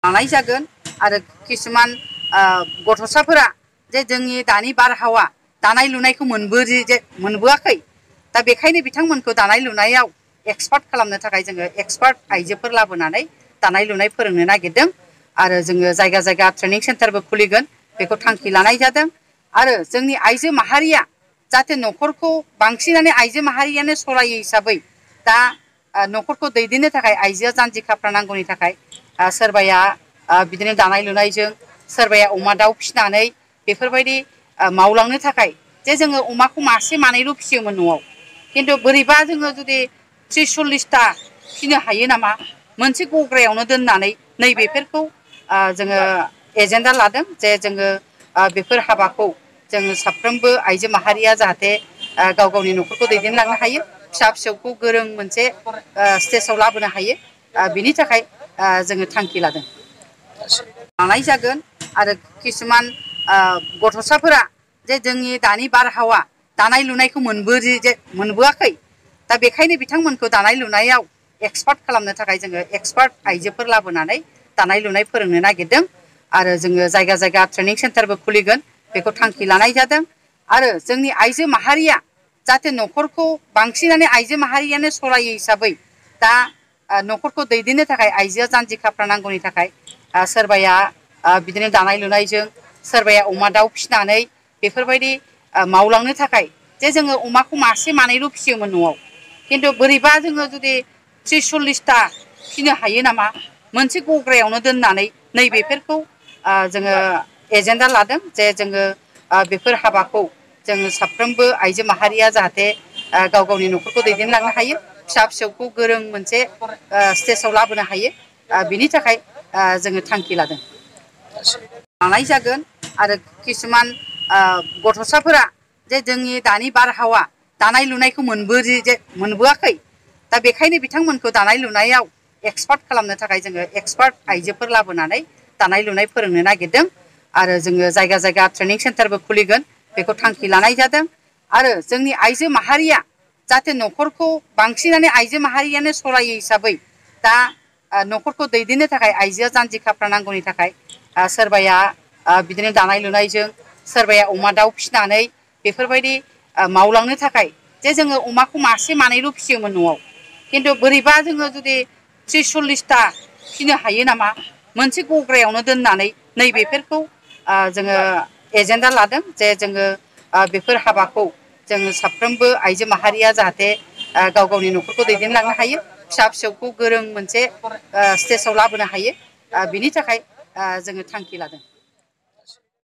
लानाय जागोन आरो किसुमान गथ'साफोरा जे जोंनि दानि बारहावा दानाय लुनायखौ मोनबोआखै दा बेखायनो बिथांमोनखौ दानाय लुनायाव एक्सपार्ट खालामनो थाखाय जोङो एक्सपार्ट आइजोफोर लाबोनानै दानाय लुनाय फोरोंनो नागिरदों आरो जोङो जायगा जायगा ट्रेनिं सेन्टारबो खुलिगोन बेखौ थांखि लानाय जादों आरो जोंनि आइजो माहारिया जाहाथे न'खरखौ बांसिनानो आइजो माहारियानो सलायो हिसाबै दा न'खरखौ दैदेननो थाखाय आइजोआ जानजि खाफ्रा नांगौनि थाखाय सोरबाया बिदिनो दानाय लुनायजों सोरबाया अमा दाउ फिसिनानै बेफोरबायदि मावलांनो थाखाय जे जोङो अमाखौ मासे मानैल' फिसियोमोन न'आव खिन्थु बोरैबा जोङो जुदि 30-40टा फिसिनो हायो नामा मोनसे गग्रायावनो दोननानै नैबेफोरखौ जोङो एजेन्डा लादों जे जोङो बेफोर हाबाखौ जोङो साफ्रोमबो आइजो माहारिया जाहाथे गाव गावनि न'खरखौ दैदेनलांनो हायो फिसा फिसौखौ गोरों मोनसे स्टेजाव लाबोनो हायो बिनि थाखाय जोङो थांखि लानाय जागोन आरो किसुमान गथ'साफोरा जे जोंनि दानि बारहावा दानाय लुनायखौ मोनबोआखै दा बेखायनो बिथांमोनखौ दानाय लुनायाव एक्सपार्ट खालामनो थाखाय जोङो एक्सपार्ट आइजोफोर लाबोनानै दानाय लुनाय फोरोंनो नागिरदों आरो जोङो जायगा जायगा ट्रेनिं सेन्टारबो खुलिगोन बेखौ थांखि लानाय जादों आरो जोंनि आइजो माहारिया जाहाथे न'खरखौ बांसिनानो आइजो माहारियानो सलायो हिसाबै दा न'खरखौ दैदेननो थाखाय आइजोआ जानजि खाफ्रा नांगौनि थाखाय सोरबाया बिदिनो दानाय लुनायजों सोरबाया अमा दाउ फिसिनानै बेफोरबायदि मावलांनो थाखाय जे जोङो अमाखौ मासे मानैल' फिसियोमोन न'आव खिन्थु बोरैबा जोङो जुदि 30-40टा फिसिनो हायो नामा मोनसे गग्रायावनो दोननानै नैबेफोरखौ जोङो एजेन्डा लादों जे जोङो बेफोर हाबाखौ जोङो साफ्रोमबो आइजो माहारिया जाहाथे गाव गावनि न'खरखौ दैदेनलांनो हायो फिसा फिसौखौ गोरों मोनसे स्टेजाव लाबोनो हायो बिनि थाखाय जोङो थांखि लानाय जागोन आरो किसुमान गथ'साफोरा जे जोंनि दानि बारहावा दानाय लुनायखौ मोनबोआखै दा बेखायनो बिथांमोनखौ दानाय लुनायाव एक्सपार्ट खालामनो थाखाय जोङो एक्सपार्ट आइजोफोर लाबोनानै दानाय लुनाय फोरोंनो नागिरदों आरो जोङो जायगा जायगा ट्रेनिं सेन्टारबो खुलिगोन बेखौ थांखि लानाय जादों आरो जोंनि आइजो माहारिया जाहाथे न'खरखौ बांसिनानो आइजो माहारियानो सलायो हिसाबै दा न'खरखौ दैदेननो थाखाय आइजोआ जानजि खाफ्रा नांगौनि थाखाय सोरबाया बिदिनो दानाय लुनायजों सोरबाया अमा दाउ फिसिनानै बेफोरबायदि मावलांनो थाखाय जे जोङो अमाखौ मासे मानैल' फिसियोमोन न'आव खिन्थु बोरैबा जोङो जुदि 30-40टा फिसिनो हायो नामा मोनसे गग्रायावनो दोननानै नैबेफोरखौ जोङो एजेन्डा लादों जे जोङो बेफोर हाबाखौ जोङो साफ्रोमबो आइजो माहारिया जाहाथे गाव गावनि न'खरखौ दैदेनलांनो हायो फिसा फिसौखौ गोरों मोनसे स्टेजाव लाबोनो हायो बिनि थाखाय जोङो थांखि लादों।